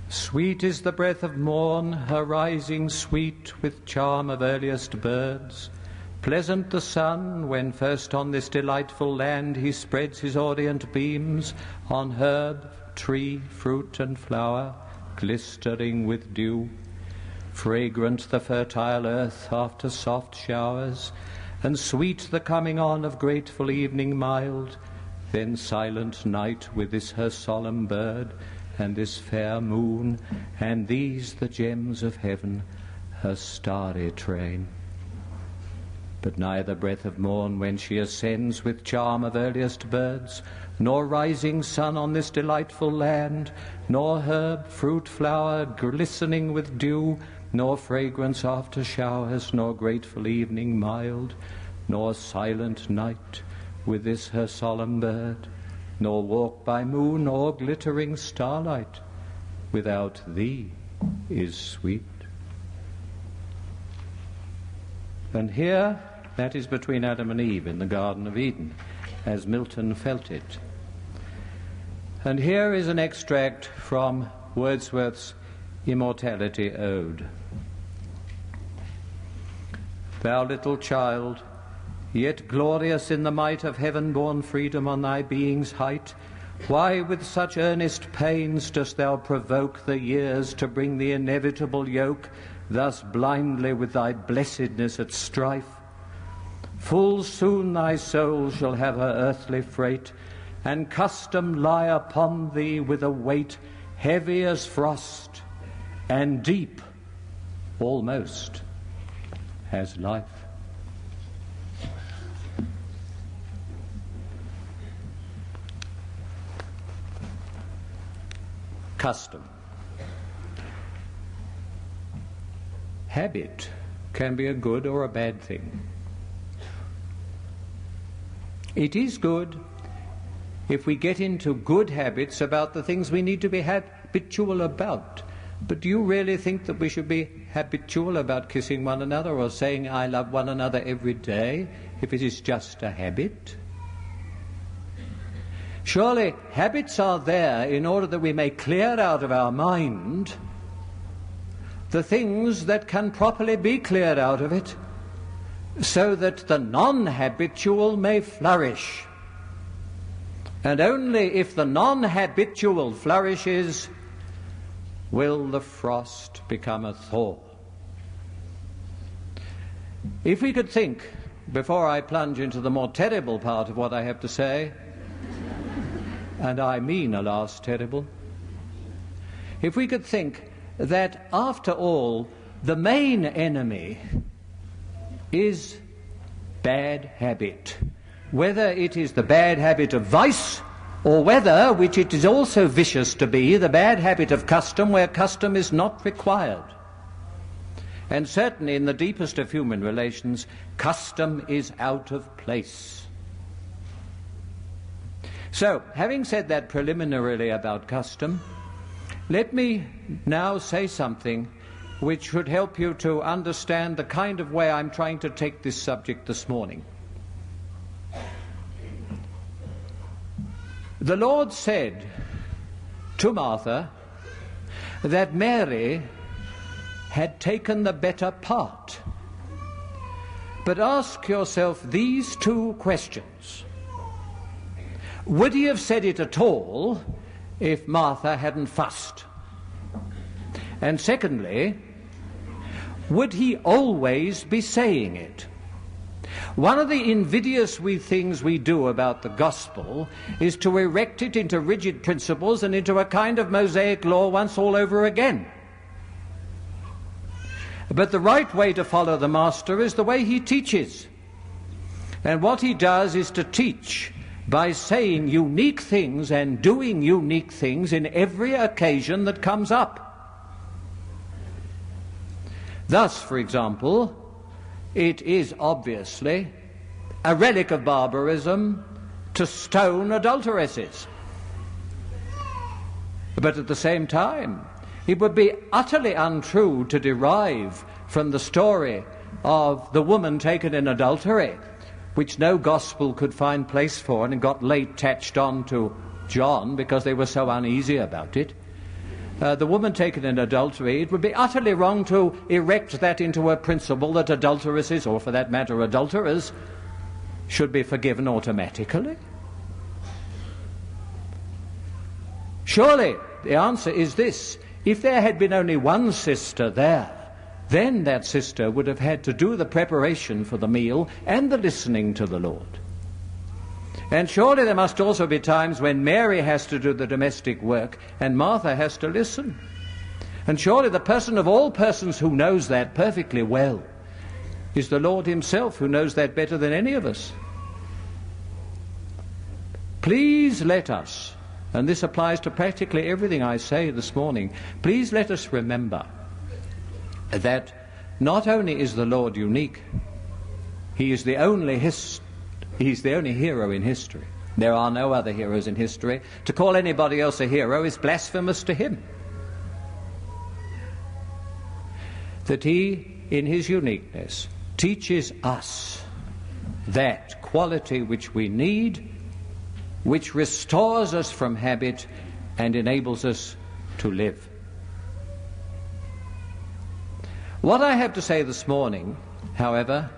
Sweet is the breath of morn, her rising sweet with charm of earliest birds. Pleasant the sun, when first on this delightful land he spreads his orient beams on herb, tree, fruit, and flower, glistering with dew. Fragrant the fertile earth after soft showers, and sweet the coming on of grateful evening mild. Then silent night with this her solemn bird, and this fair moon, and these the gems of heaven, her starry train. But neither breath of morn when she ascends with charm of earliest birds, nor rising sun on this delightful land, nor herb, fruit, flower, glistening with dew, nor fragrance after showers, nor grateful evening mild, nor silent night with this her solemn bird, nor walk by moon or glittering starlight, without thee is sweet. And here, that is between Adam and Eve in the Garden of Eden, as Milton felt it. And here is an extract from Wordsworth's Immortality Ode. Thou little child, yet glorious in the might of heaven-born freedom on thy being's height, why with such earnest pains dost thou provoke the years to bring the inevitable yoke, thus blindly with thy blessedness at strife? Full soon thy soul shall have her earthly freight, and custom lie upon thee with a weight heavy as frost, and deep almost as life. Custom. Habit can be a good or a bad thing. It is good if we get into good habits about the things we need to be habitual about. But do you really think that we should be habitual about kissing one another or saying I love one another every day if it is just a habit? Surely habits are there in order that we may clear out of our mind the things that can properly be cleared out of it, so that the non-habitual may flourish. And only if the non-habitual flourishes will the frost become a thaw. If we could think, before I plunge into the more terrible part of what I have to say, and I mean alas terrible, if we could think that after all the main enemy is bad habit, whether it is the bad habit of vice or whether, which it is also vicious to be, the bad habit of custom where custom is not required. And certainly in the deepest of human relations, custom is out of place. So, having said that preliminarily about custom, let me now say something which should help you to understand the kind of way I'm trying to take this subject this morning. The Lord said to Martha that Mary had taken the better part. But ask yourself these two questions. Would he have said it at all if Martha hadn't fussed? And secondly, would he always be saying it? One of the invidious things we do about the gospel is to erect it into rigid principles and into a kind of Mosaic law once all over again. But the right way to follow the Master is the way he teaches. And what he does is to teach by saying unique things and doing unique things in every occasion that comes up. Thus, for example, it is obviously a relic of barbarism to stone adulteresses. But at the same time, it would be utterly untrue to derive from the story of the woman taken in adultery, which no gospel could find place for and got late attached on to John because they were so uneasy about it, the woman taken in adultery, it would be utterly wrong to erect that into a principle that adulteresses, or for that matter adulterers, should be forgiven automatically. Surely the answer is this: if there had been only one sister there, then that sister would have had to do the preparation for the meal and the listening to the Lord. And surely there must also be times when Mary has to do the domestic work and Martha has to listen. And surely the person of all persons who knows that perfectly well is the Lord himself, who knows that better than any of us. Please let us, and this applies to practically everything I say this morning, please let us remember that not only is the Lord unique, he is the only He's the only hero in history. There are no other heroes in history. To call anybody else a hero is blasphemous to him. That he, in his uniqueness, teaches us that quality which we need, which restores us from habit and enables us to live. What I have to say this morning, however,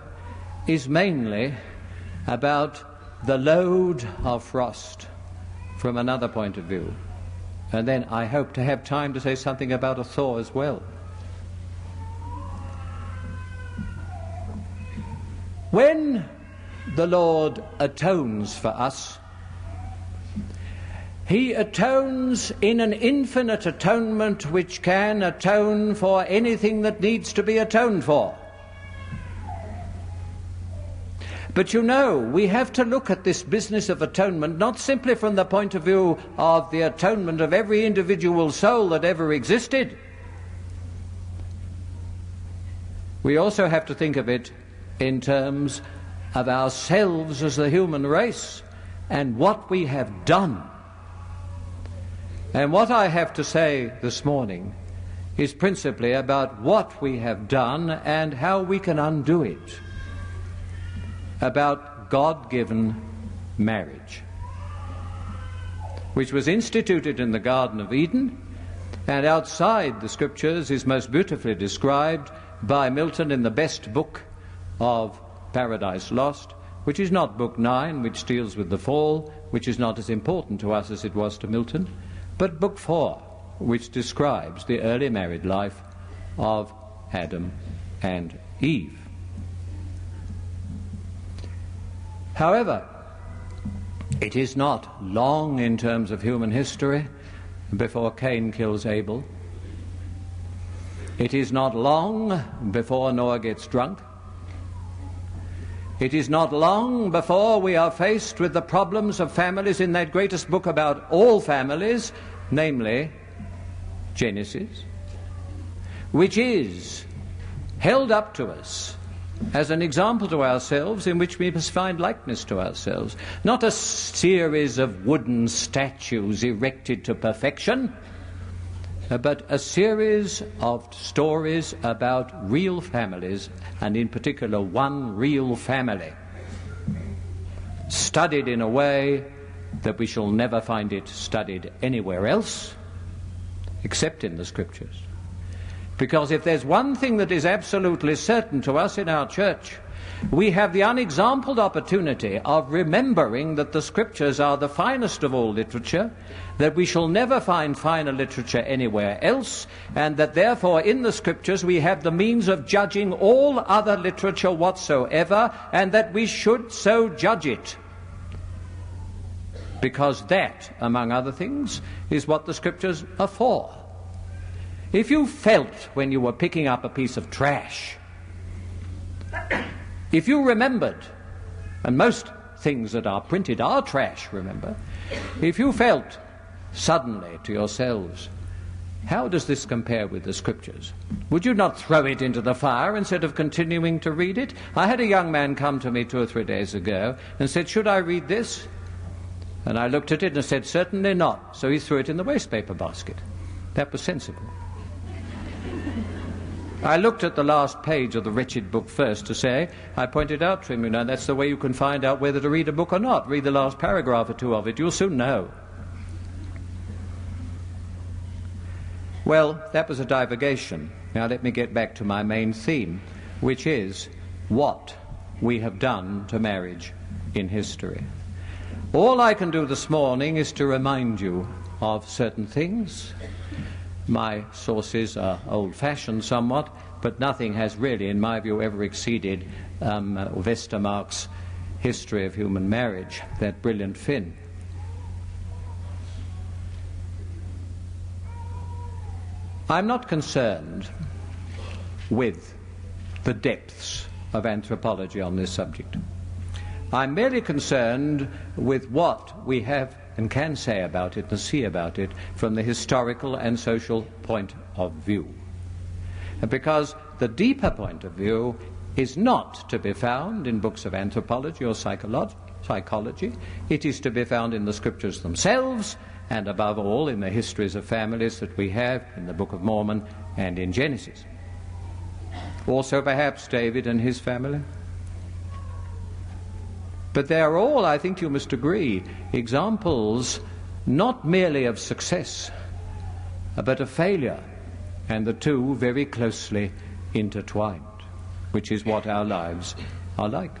is mainly about the load of frost from another point of view. And then I hope to have time to say something about a thaw as well. When the Lord atones for us, he atones in an infinite atonement which can atone for anything that needs to be atoned for. But you know, we have to look at this business of atonement not simply from the point of view of the atonement of every individual soul that ever existed. We also have to think of it in terms of ourselves as the human race and what we have done. And what I have to say this morning is principally about what we have done and how we can undo it. About God-given marriage, which was instituted in the Garden of Eden, and outside the Scriptures is most beautifully described by Milton in the best book of Paradise Lost, which is not Book 9, which deals with the fall, which is not as important to us as it was to Milton, but Book 4, which describes the early married life of Adam and Eve. However, it is not long in terms of human history before Cain kills Abel. It is not long before Noah gets drunk. It is not long before we are faced with the problems of families in that greatest book about all families, namely Genesis, which is held up to us as an example to ourselves in which we must find likeness to ourselves. Not a series of wooden statues erected to perfection, but a series of stories about real families, and in particular one real family, studied in a way that we shall never find it studied anywhere else except in the Scriptures. Because if there's one thing that is absolutely certain to us in our church, we have the unexampled opportunity of remembering that the Scriptures are the finest of all literature, that we shall never find finer literature anywhere else, and that therefore in the Scriptures we have the means of judging all other literature whatsoever, and that we should so judge it. Because that, among other things, is what the Scriptures are for. If you felt when you were picking up a piece of trash, if you remembered, and most things that are printed are trash, remember, if you felt suddenly to yourselves, how does this compare with the Scriptures? Would you not throw it into the fire instead of continuing to read it? I had a young man come to me 2 or 3 days ago and said, "Should I read this?" And I looked at it and said, "Certainly not." So he threw it in the wastepaper basket. That was sensible. I looked at the last page of the wretched book first to say, I pointed out to him, that's the way you can find out whether to read a book or not. Read the last paragraph or two of it, you'll soon know. Well, that was a divagation. Now let me get back to my main theme, which is what we have done to marriage in history. All I can do this morning is to remind you of certain things. My sources are old-fashioned somewhat, but nothing has really, in my view, ever exceeded Westermarck's History of Human Marriage, that brilliant Finn. I'm not concerned with the depths of anthropology on this subject. I'm merely concerned with what we have and can say about it and see about it from the historical and social point of view. Because the deeper point of view is not to be found in books of anthropology or psychology. It is to be found in the scriptures themselves, and above all in the histories of families that we have in the Book of Mormon and in Genesis. Also perhaps David and his family. But they are all, I think you must agree, examples not merely of success, but of failure, and the two very closely intertwined, which is what our lives are like.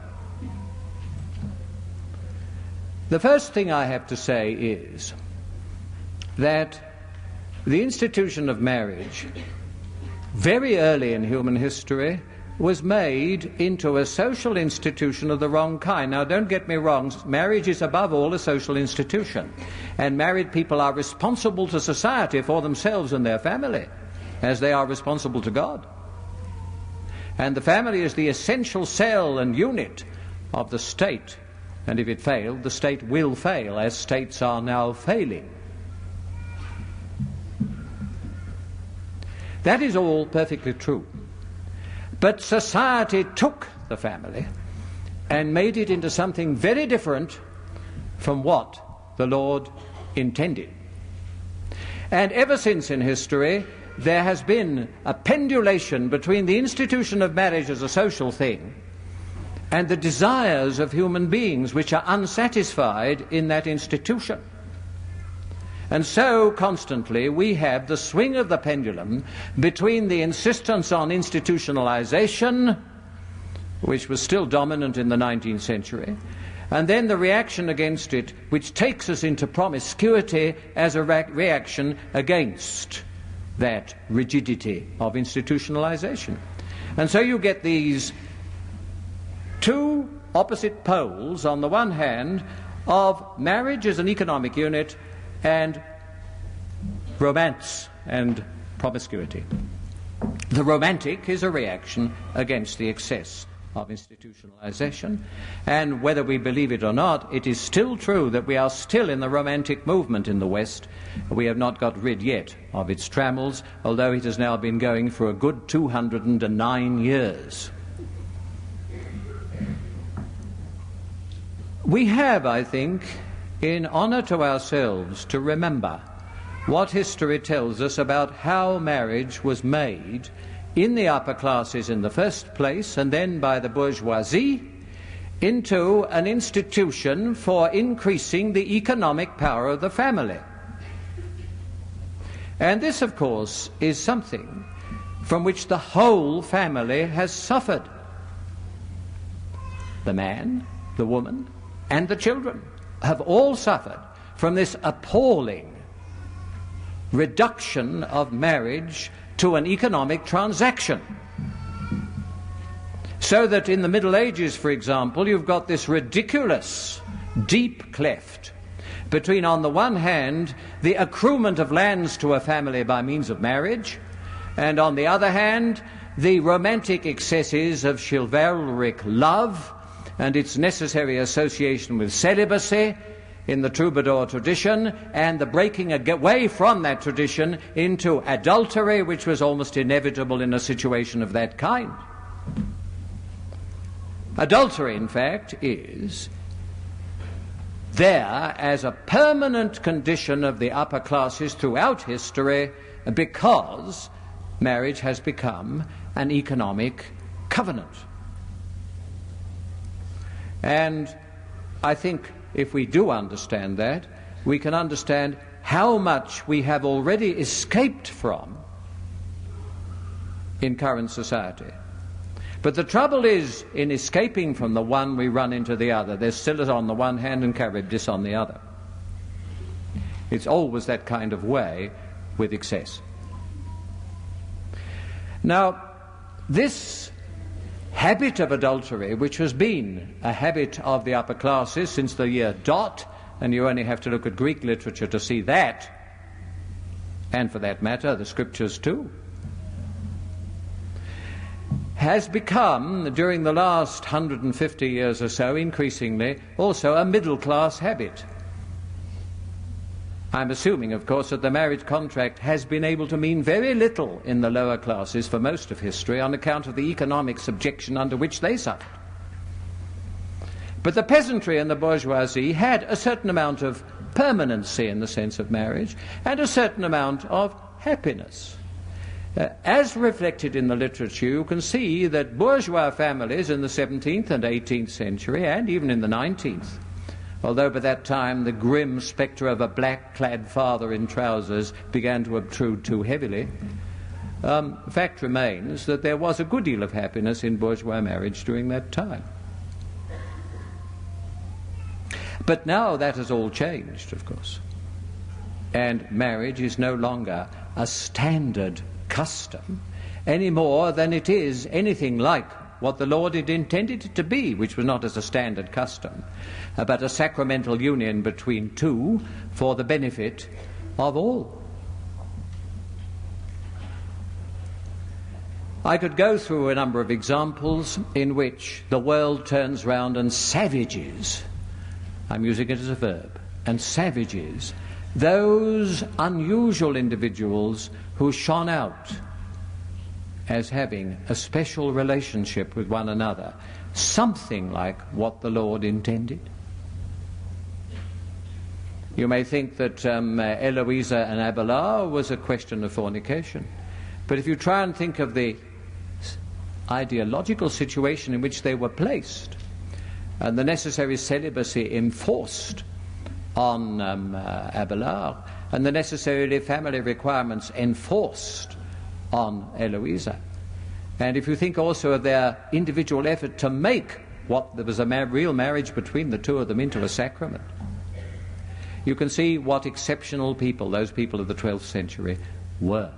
The first thing I have to say is that the institution of marriage, very early in human history, was made into a social institution of the wrong kind. Now, don't get me wrong, marriage is above all a social institution, and married people are responsible to society for themselves and their family, as they are responsible to God. And the family is the essential cell and unit of the state, and if it failed, the state will fail, as states are now failing. That is all perfectly true. But society took the family and made it into something very different from what the Lord intended. And ever since in history, there has been a pendulation between the institution of marriage as a social thing and the desires of human beings which are unsatisfied in that institution. And so constantly we have the swing of the pendulum between the insistence on institutionalization, which was still dominant in the 19th century, and then the reaction against it, which takes us into promiscuity as a reaction against that rigidity of institutionalization. And so you get these two opposite poles, on the one hand, of marriage as an economic unit and romance and promiscuity. The romantic is a reaction against the excess of institutionalization, and whether we believe it or not, it is still true that we are still in the romantic movement in the West. We have not got rid yet of its trammels, although it has now been going for a good 209 years. We have, I think, in honor to ourselves, to remember what history tells us about how marriage was made in the upper classes in the first place, and then by the bourgeoisie, into an institution for increasing the economic power of the family. And this, of course, is something from which the whole family has suffered. The man, the woman, and the children have all suffered from this appalling reduction of marriage to an economic transaction. So that in the Middle Ages, for example, you've got this ridiculous deep cleft between, on the one hand, the accruement of lands to a family by means of marriage, and on the other hand, the romantic excesses of chivalric love and its necessary association with celibacy in the troubadour tradition, and the breaking away from that tradition into adultery, which was almost inevitable in a situation of that kind. Adultery, in fact, is there as a permanent condition of the upper classes throughout history, because marriage has become an economic covenant. And I think if we do understand that, we can understand how much we have already escaped from in current society. But the trouble is, in escaping from the one, we run into the other. There's Scylla on the one hand and Charybdis on the other. It's always that kind of way with excess. Now, this habit of adultery, which has been a habit of the upper classes since the year dot, and you only have to look at Greek literature to see that, and for that matter, the scriptures too, has become, during the last 150 years or so, increasingly also a middle-class habit. I'm assuming, of course, that the marriage contract has been able to mean very little in the lower classes for most of history on account of the economic subjection under which they suffered. But the peasantry and the bourgeoisie had a certain amount of permanency in the sense of marriage and a certain amount of happiness. As reflected in the literature, you can see that bourgeois families in the 17th and 18th century, and even in the 19th, although by that time the grim spectre of a black-clad father in trousers began to obtrude too heavily, fact remains that there was a good deal of happiness in bourgeois marriage during that time. But now that has all changed, of course, and marriage is no longer a standard custom any more than it is anything like what the Lord had intended it to be, which was not as a standard custom, but a sacramental union between two for the benefit of all. I could go through a number of examples in which the world turns round and savages, I'm using it as a verb, and savages those unusual individuals who shone out as having a special relationship with one another, something like what the Lord intended. You may think that Eloisa and Abelard was a question of fornication, but if you try and think of the ideological situation in which they were placed and the necessary celibacy enforced on Abelard and the necessary family requirements enforced on Eloisa, and if you think also of their individual effort to make what there was a real marriage between the two of them into a sacrament, you can see what exceptional people those people of the 12th century were.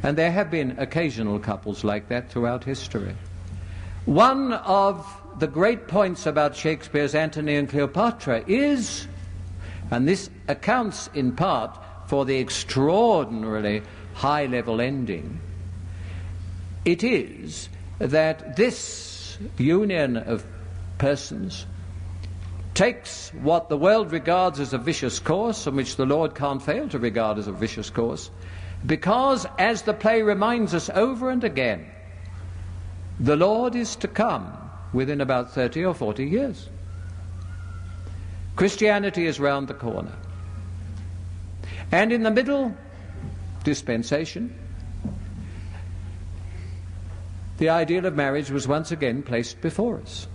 And there have been occasional couples like that throughout history. One of the great points about Shakespeare's Antony and Cleopatra is, and this accounts in part for the extraordinarily high-level ending, it is that this union of persons takes what the world regards as a vicious course, and which the Lord can't fail to regard as a vicious course, because, as the play reminds us over and again, the Lord is to come within about 30 or 40 years. Christianity is round the corner. And in the middle dispensation, the ideal of marriage was once again placed before us,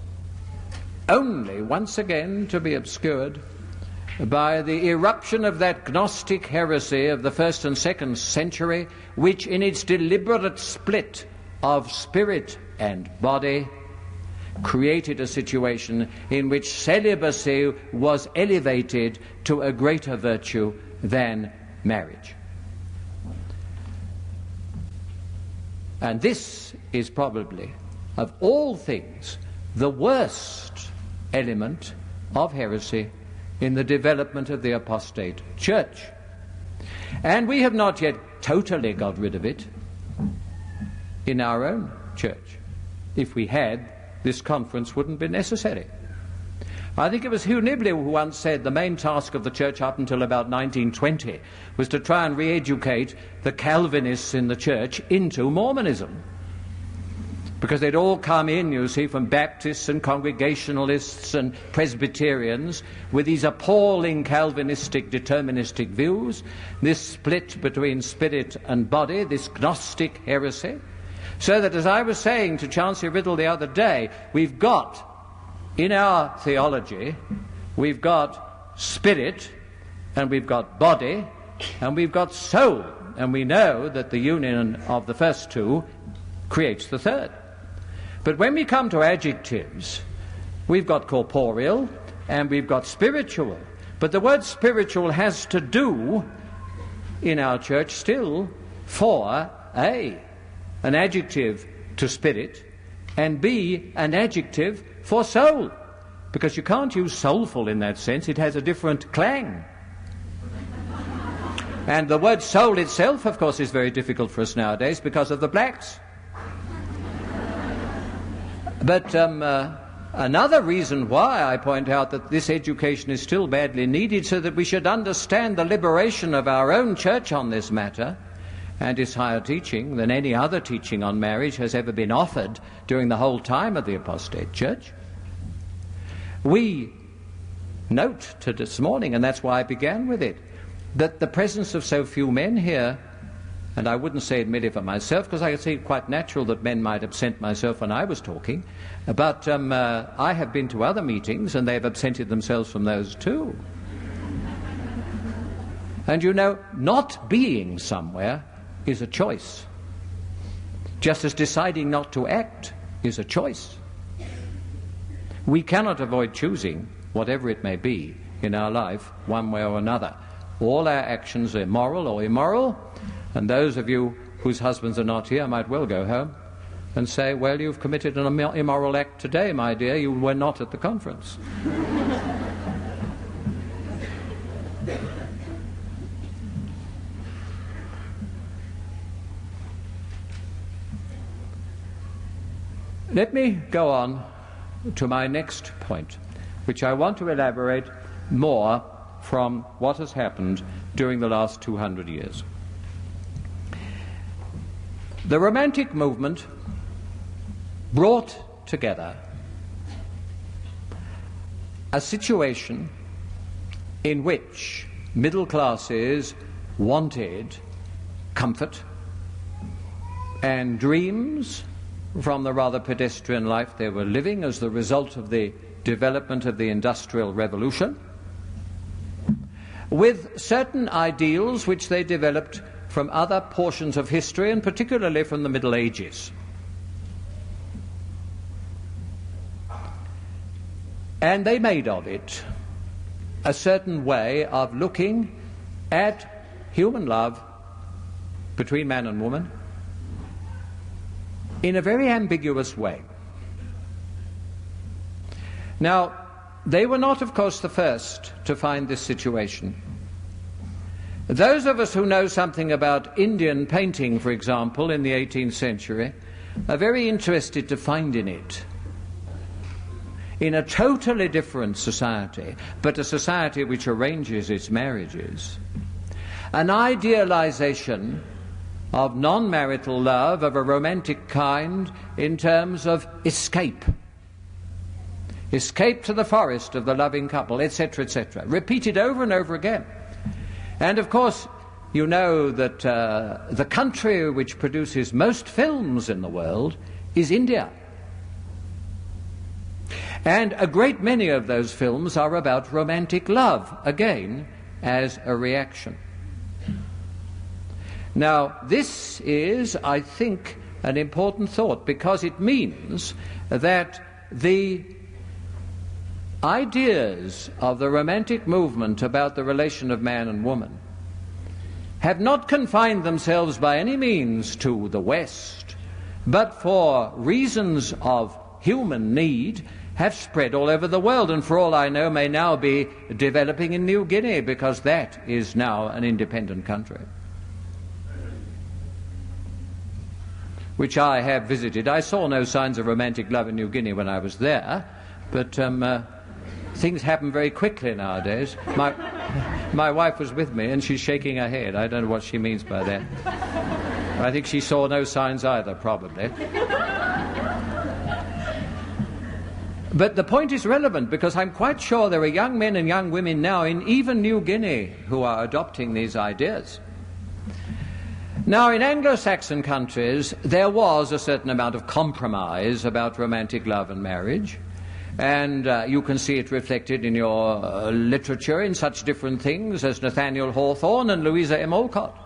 only once again to be obscured by the eruption of that Gnostic heresy of the 1st and 2nd century, which in its deliberate split of spirit and body created a situation in which celibacy was elevated to a greater virtue than marriage. And this is probably, of all things, the worst element of heresy in the development of the apostate church. And we have not yet totally got rid of it in our own church. If we had, this conference wouldn't be necessary. I think it was Hugh Nibley who once said the main task of the church up until about 1920 was to try and re-educate the Calvinists in the church into Mormonism. Because they'd all come in, you see, from Baptists and Congregationalists and Presbyterians with these appalling Calvinistic deterministic views, this split between spirit and body, this Gnostic heresy. So that, as I was saying to Chancellor Riddle the other day, we've got, in our theology, we've got spirit and we've got body, and we've got soul. And we know that the union of the first two creates the third. But when we come to adjectives, we've got corporeal and we've got spiritual. But the word spiritual has to do, in our church still, for A, an adjective to spirit, and B, an adjective for soul. Because you can't use soulful in that sense, it has a different clang. And the word soul itself, of course, is very difficult for us nowadays because of the blacks. But another reason why I point out that this education is still badly needed, so that we should understand the liberation of our own church on this matter, and its higher teaching than any other teaching on marriage has ever been offered during the whole time of the apostate church. We note to this morning, and that's why I began with it, that the presence of so few men here, and I wouldn't say it merely for myself, because I could see it quite natural that men might absent myself when I was talking, but I have been to other meetings and they've absented themselves from those too. And you know, not being somewhere is a choice, just as deciding not to act is a choice. We cannot avoid choosing, whatever it may be in our life, one way or another. All our actions are moral or immoral, and those of you whose husbands are not here might well go home and say, well, you've committed an immoral act today, my dear, you were not at the conference. Let me go on to my next point, which I want to elaborate more from what has happened during the last 200 years. The Romantic movement brought together a situation in which middle classes wanted comfort and dreams from the rather pedestrian life they were living as the result of the development of the Industrial Revolution, with certain ideals which they developed from other portions of history, and particularly from the Middle Ages. And they made of it a certain way of looking at human love between man and woman in a very ambiguous way. Now, they were not, of course, the first to find this situation. Those of us who know something about Indian painting, for example, in the 18th century, are very interested to find in it, in a totally different society, but a society which arranges its marriages, an idealization of non-marital love of a romantic kind in terms of escape to the forest of the loving couple, etc., etc., repeated over and over again. And of course, you know that the country which produces most films in the world is India. And a great many of those films are about romantic love, again, as a reaction. Now, this is, I think, an important thought, because it means that the ideas of the Romantic movement about the relation of man and woman have not confined themselves by any means to the West, but for reasons of human need have spread all over the world, and for all I know may now be developing in New Guinea, because that is now an independent country, which I have visited. I saw no signs of romantic love in New Guinea when I was there, but things happen very quickly nowadays. My wife was with me and she's shaking her head. I don't know what she means by that. I think she saw no signs either, probably. But the point is relevant, because I'm quite sure there are young men and young women now in even New Guinea who are adopting these ideas. Now, in Anglo-Saxon countries, there was a certain amount of compromise about romantic love and marriage, And you can see it reflected in your literature in such different things as Nathaniel Hawthorne and Louisa M. Alcott.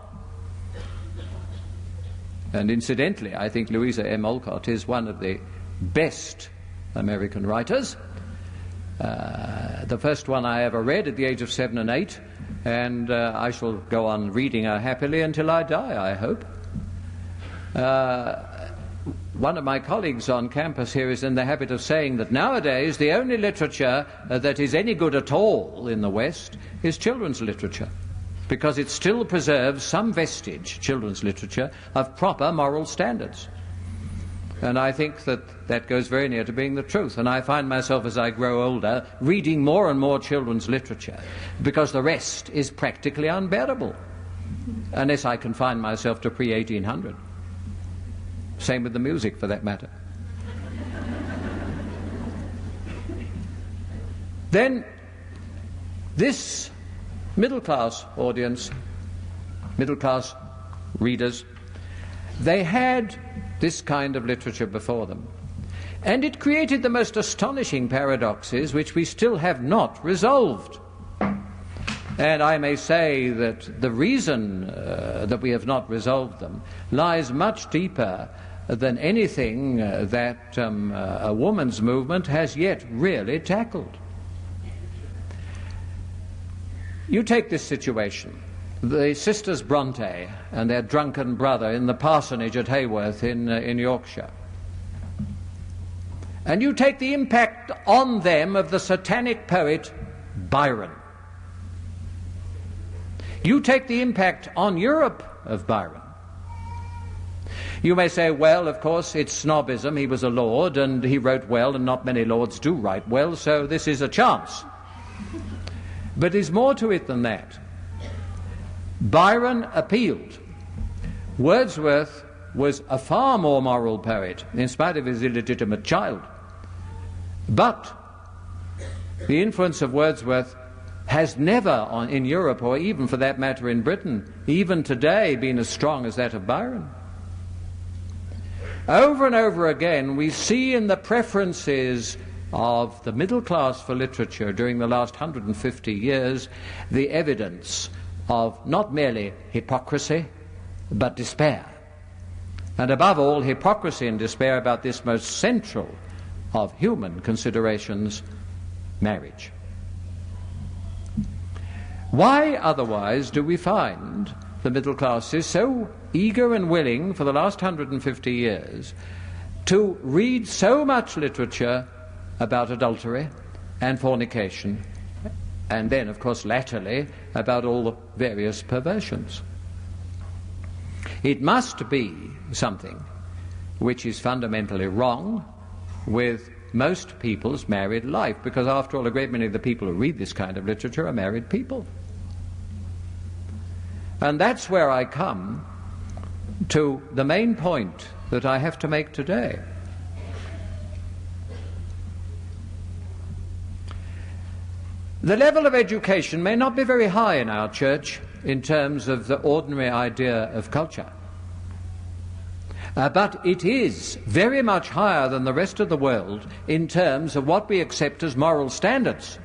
And incidentally, I think Louisa M. Alcott is one of the best American writers. The first one I ever read at the age of 7 and 8, and I shall go on reading her happily until I die, I hope. One of my colleagues on campus here is in the habit of saying that nowadays the only literature that is any good at all in the West is children's literature, because it still preserves some vestige, children's literature, of proper moral standards. And I think that goes very near to being the truth. And I find myself, as I grow older, reading more and more children's literature, because the rest is practically unbearable, unless I confine myself to pre-1800. Same with the music, for that matter. Then, this middle-class audience, middle-class readers, they had this kind of literature before them. And it created the most astonishing paradoxes which we still have not resolved. And I may say that the reason that we have not resolved them lies much deeper than anything that a woman's movement has yet really tackled. You take this situation. The sisters Bronte and their drunken brother in the parsonage at Haworth in Yorkshire. And you take the impact on them of the satanic poet Byron. You take the impact on Europe of Byron. You may say, well, of course, it's snobism. He was a lord and he wrote well, and not many lords do write well, so this is a chance. But there's more to it than that. Byron appealed. Wordsworth was a far more moral poet, in spite of his illegitimate child. But the influence of Wordsworth has never, in Europe, or even for that matter in Britain, even today, been as strong as that of Byron. Over and over again, we see in the preferences of the middle class for literature during the last 150 years the evidence of not merely hypocrisy, but despair. And above all, hypocrisy and despair about this most central of human considerations, marriage. Why, otherwise, do we find the middle classes so eager and willing for the last 150 years to read so much literature about adultery and fornication, and then, of course, latterly, about all the various perversions? It must be something which is fundamentally wrong with most people's married life, because after all, a great many of the people who read this kind of literature are married people. And that's where I come to the main point that I have to make today. The level of education may not be very high in our church in terms of the ordinary idea of culture. But it is very much higher than the rest of the world in terms of what we accept as moral standards.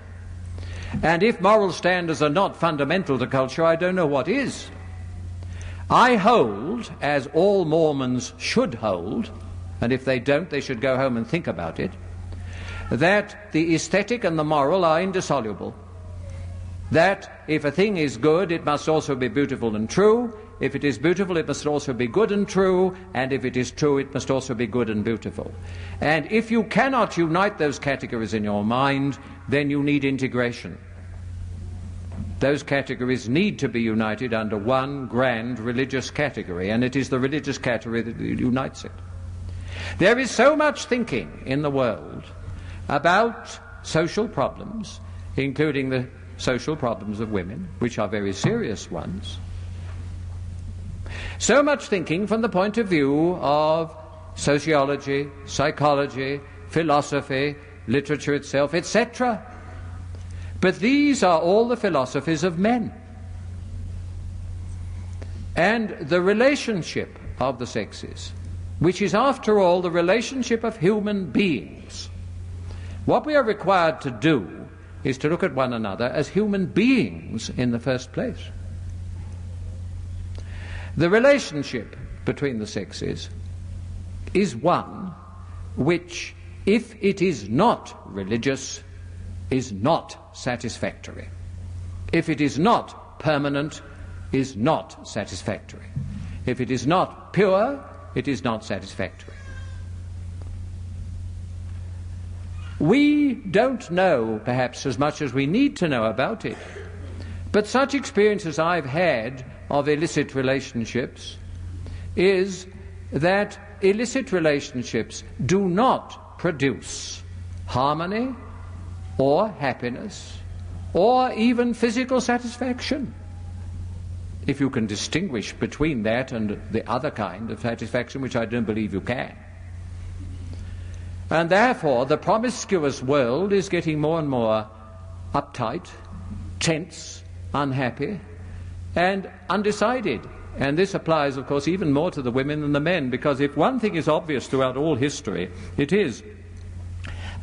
And if moral standards are not fundamental to culture, I don't know what is. I hold, as all Mormons should hold, and if they don't, they should go home and think about it, that the aesthetic and the moral are indissoluble. That if a thing is good, it must also be beautiful and true. If it is beautiful, it must also be good and true. And if it is true, it must also be good and beautiful. And if you cannot unite those categories in your mind, then you need integration. Those categories need to be united under one grand religious category, and it is the religious category that unites it. There is so much thinking in the world about social problems, including the social problems of women, which are very serious ones. So much thinking from the point of view of sociology, psychology, philosophy, literature itself, etc. But these are all the philosophies of men. And the relationship of the sexes, which is after all the relationship of human beings, What we are required to do is to look at one another as human beings in the first place. The relationship between the sexes is one which, if it is not religious, is not satisfactory. If it is not permanent, is not satisfactory. If it is not pure, it is not satisfactory. We don't know, perhaps, as much as we need to know about it, but such experience as I've had of illicit relationships is that illicit relationships do not produce harmony or happiness or even physical satisfaction, if you can distinguish between that and the other kind of satisfaction, which I don't believe you can. And therefore the promiscuous world is getting more and more uptight, tense, unhappy, and undecided. And this applies, of course, even more to the women than the men, because if one thing is obvious throughout all history, it is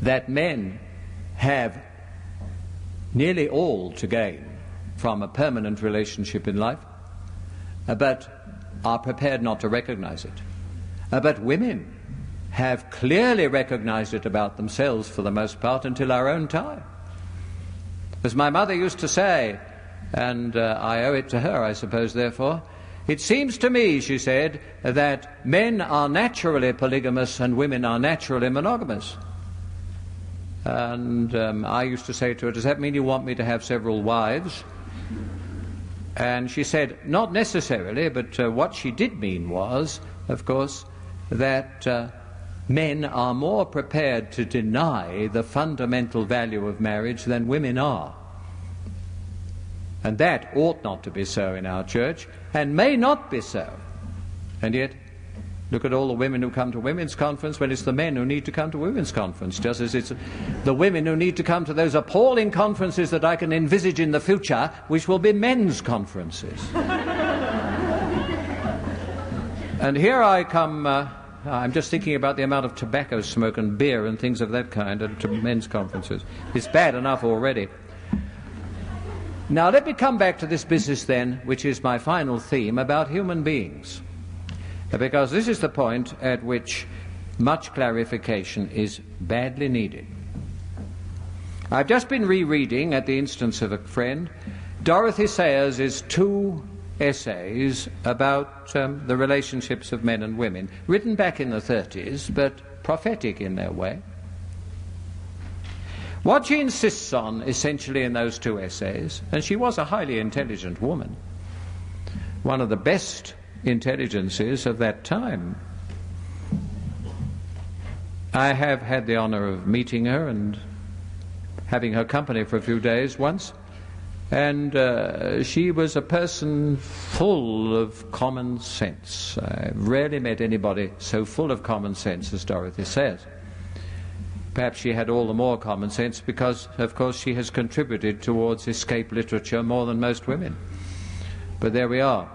that men have nearly all to gain from a permanent relationship in life, but are prepared not to recognize it. But women have clearly recognized it about themselves for the most part until our own time. As my mother used to say, and I owe it to her, I suppose, therefore, it seems to me, she said, that men are naturally polygamous and women are naturally monogamous. And I used to say to her, does that mean you want me to have several wives? And she said, not necessarily, but what she did mean was, of course, that men are more prepared to deny the fundamental value of marriage than women are. And that ought not to be so in our church, and may not be so. And yet, look at all the women who come to women's conference when it's the men who need to come to women's conference, just as it's the women who need to come to those appalling conferences that I can envisage in the future, which will be men's conferences. And here I come, I'm just thinking about the amount of tobacco smoke and beer and things of that kind at men's conferences. It's bad enough already. Now let me come back to this business then, which is my final theme, about human beings. Because this is the point at which much clarification is badly needed. I've just been rereading, at the instance of a friend, Dorothy Sayers' 2 essays about the relationships of men and women, written back in the 30s, but prophetic in their way. What she insists on, essentially, in those 2 essays, and she was a highly intelligent woman, one of the best intelligences of that time. I have had the honor of meeting her and having her company for a few days once, and she was a person full of common sense. I've rarely met anybody so full of common sense as Dorothy Sayers. Perhaps she had all the more common sense because, of course, she has contributed towards escape literature more than most women. But there we are.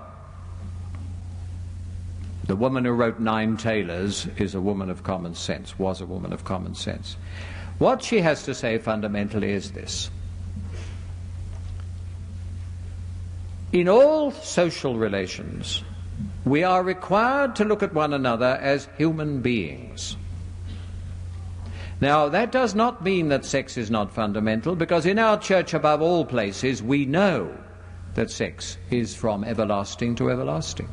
The woman who wrote 9 Tailors is a woman of common sense, was a woman of common sense. What she has to say fundamentally is this. In all social relations, we are required to look at one another as human beings. Now, that does not mean that sex is not fundamental, because in our church, above all places, we know that sex is from everlasting to everlasting.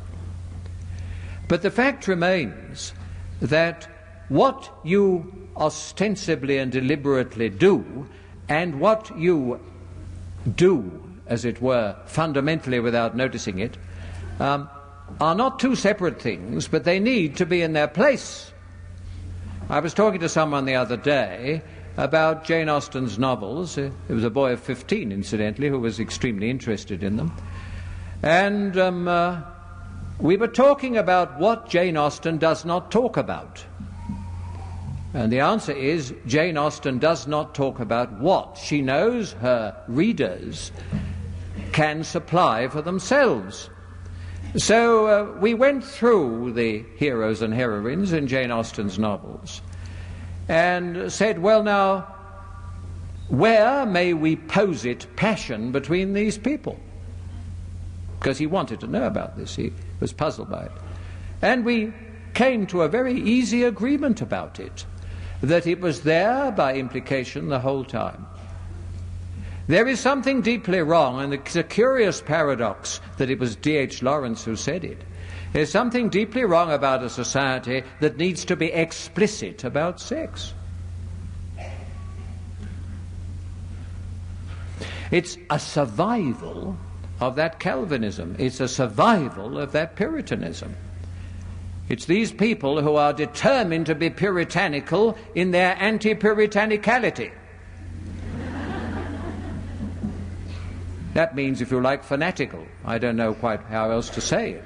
But the fact remains that what you ostensibly and deliberately do, and what you do, as it were, fundamentally without noticing it, are not 2 separate things, but they need to be in their place. I was talking to someone the other day about Jane Austen's novels. It was a boy of 15, incidentally, who was extremely interested in them. And we were talking about what Jane Austen does not talk about. And the answer is, Jane Austen does not talk about what she knows her readers can supply for themselves. So we went through the heroes and heroines in Jane Austen's novels and said, well now, where may we posit passion between these people? Because he wanted to know about this. He was puzzled by it. And we came to a very easy agreement about it, that it was there by implication the whole time. There is something deeply wrong, and it's a curious paradox that it was D.H. Lawrence who said it. There's something deeply wrong about a society that needs to be explicit about sex. It's a survival of that Calvinism. It's a survival of that Puritanism. It's these people who are determined to be puritanical in their anti-puritanicality. That means, if you like, fanatical. I don't know quite how else to say it.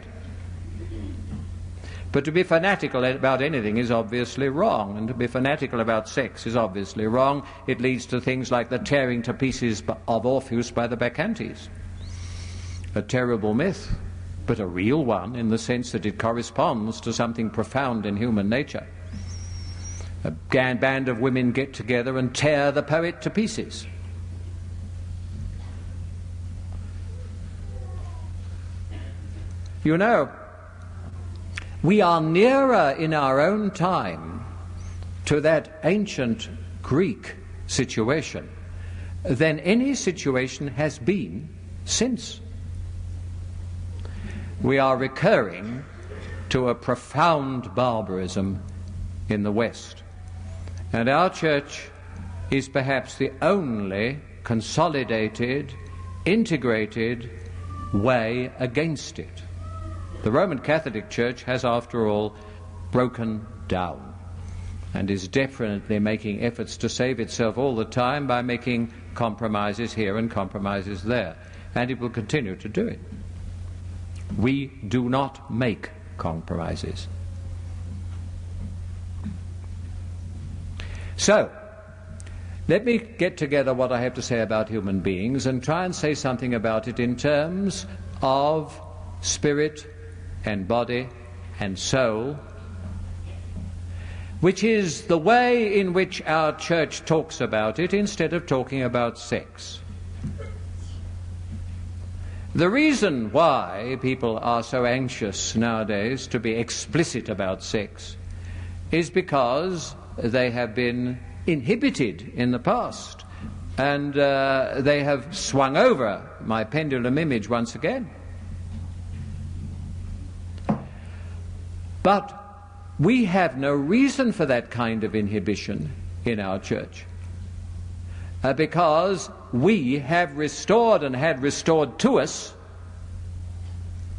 But to be fanatical about anything is obviously wrong, and to be fanatical about sex is obviously wrong. It leads to things like the tearing to pieces of Orpheus by the Bacchantes. A terrible myth, but a real one in the sense that it corresponds to something profound in human nature. A band of women get together and tear the poet to pieces. You know, we are nearer in our own time to that ancient Greek situation than any situation has been since. We are recurring to a profound barbarism in the West. And our church is perhaps the only consolidated, integrated way against it. The Roman Catholic Church has, after all, broken down and is definitely making efforts to save itself all the time by making compromises here and compromises there. And it will continue to do it. We do not make compromises. So, let me get together what I have to say about human beings and try and say something about it in terms of spirit and body and soul, which is the way in which our church talks about it instead of talking about sex. The reason why people are so anxious nowadays to be explicit about sex is because they have been inhibited in the past, and they have swung over my pendulum image once again. But we have no reason for that kind of inhibition in our church, because we have restored and had restored to us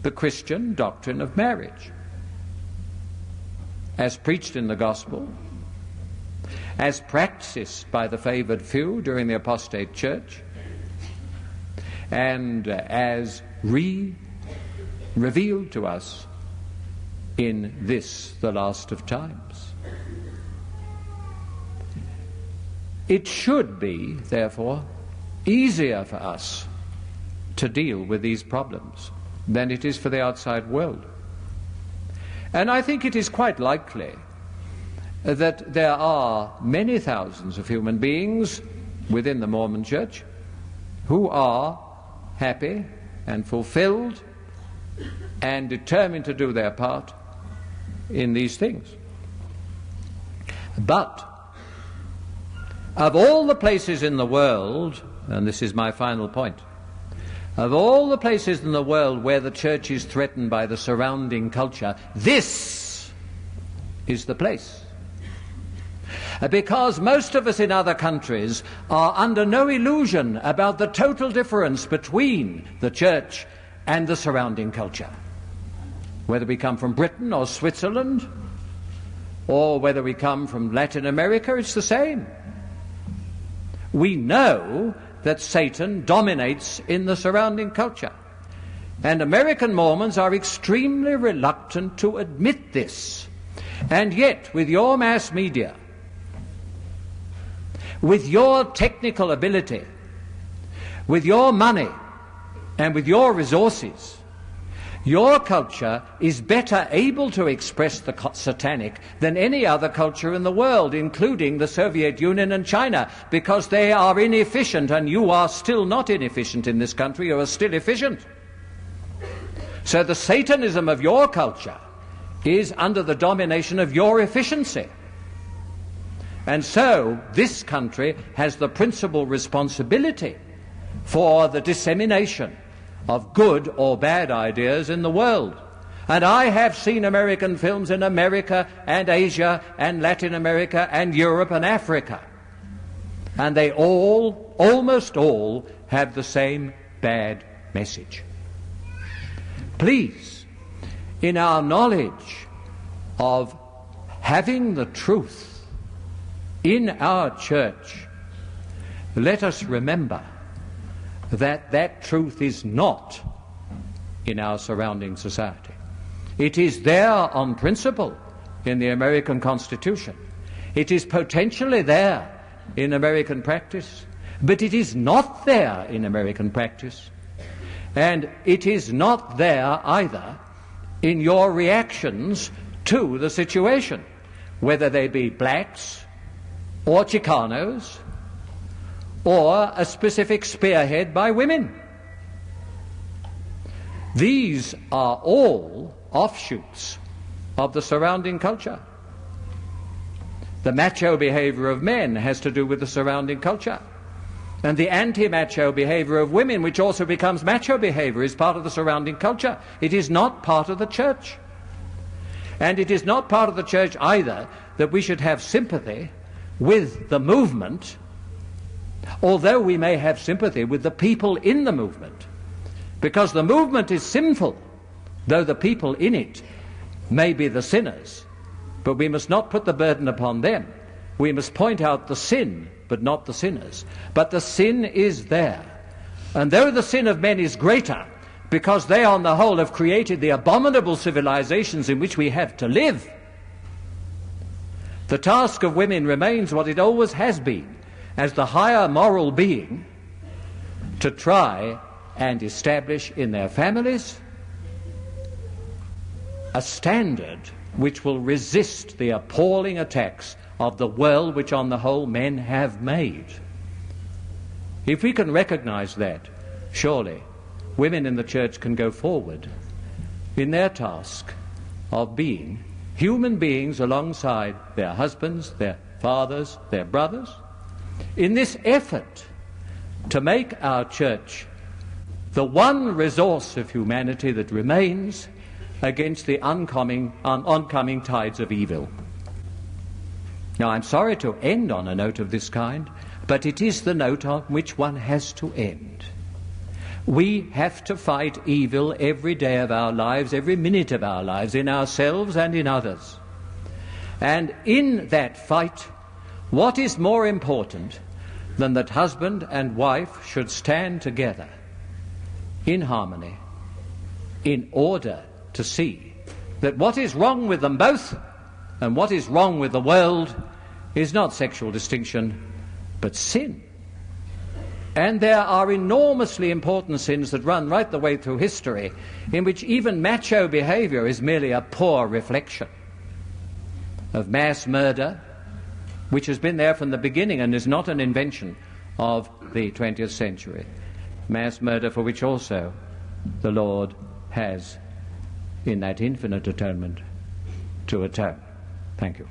the Christian doctrine of marriage, as preached in the gospel, as practiced by the favored few during the apostate church, and as revealed to us in this, the last of times. It should be, therefore, easier for us to deal with these problems than it is for the outside world. And I think it is quite likely that there are many thousands of human beings within the Mormon Church who are happy and fulfilled and determined to do their part in these things. But of all the places in the world, and this is my final point, of all the places in the world where the church is threatened by the surrounding culture, this is the place. Because most of us in other countries are under no illusion about the total difference between the church and the surrounding culture. Whether we come from Britain or Switzerland, or whether we come from Latin America, it's the same. We know that Satan dominates in the surrounding culture. And American Mormons are extremely reluctant to admit this. And yet, with your mass media, with your technical ability, with your money, and with your resources, Your culture is better able to express the satanic than any other culture in the world, including the Soviet Union and China, because they are inefficient, and you are still not inefficient in this country. You are still efficient. So the Satanism of your culture is under the domination of your efficiency. And so this country has the principal responsibility for the dissemination of good or bad ideas in the world. And I have seen American films in America and Asia and Latin America and Europe and Africa. And they all, almost all, have the same bad message. Please, in our knowledge of having the truth in our church, let us remember that that truth is not in our surrounding society. It is there on principle in the American Constitution. It is potentially there in American practice, but it is not there in American practice. And it is not there either in your reactions to the situation, whether they be blacks or Chicanos or a specific spearhead by women. These are all offshoots of the surrounding culture. The macho behavior of men has to do with the surrounding culture. And the anti-macho behavior of women, which also becomes macho behavior, is part of the surrounding culture. It is not part of the church. And it is not part of the church either that we should have sympathy with the movement, although we may have sympathy with the people in the movement, because the movement is sinful, though the people in it may be the sinners. But we must not put the burden upon them. We must point out the sin, but not the sinners. But the sin is there. And though the sin of men is greater, because they on the whole have created the abominable civilizations in which we have to live, the task of women remains what it always has been, as the higher moral being, to try and establish in their families a standard which will resist the appalling attacks of the world which on the whole men have made. If we can recognize that, surely women in the church can go forward in their task of being human beings alongside their husbands, their fathers, their brothers, in this effort to make our church the one resource of humanity that remains against the oncoming tides of evil. Now, I'm sorry to end on a note of this kind, but it is the note on which one has to end. We have to fight evil every day of our lives, every minute of our lives, in ourselves and in others. And in that fight, what is more important than that husband and wife should stand together in harmony in order to see that what is wrong with them both and what is wrong with the world is not sexual distinction, but sin. And there are enormously important sins that run right the way through history, in which even macho behavior is merely a poor reflection of mass murder, which has been there from the beginning and is not an invention of the 20th century. Mass murder for which also the Lord has, in that infinite atonement, to atone. Thank you.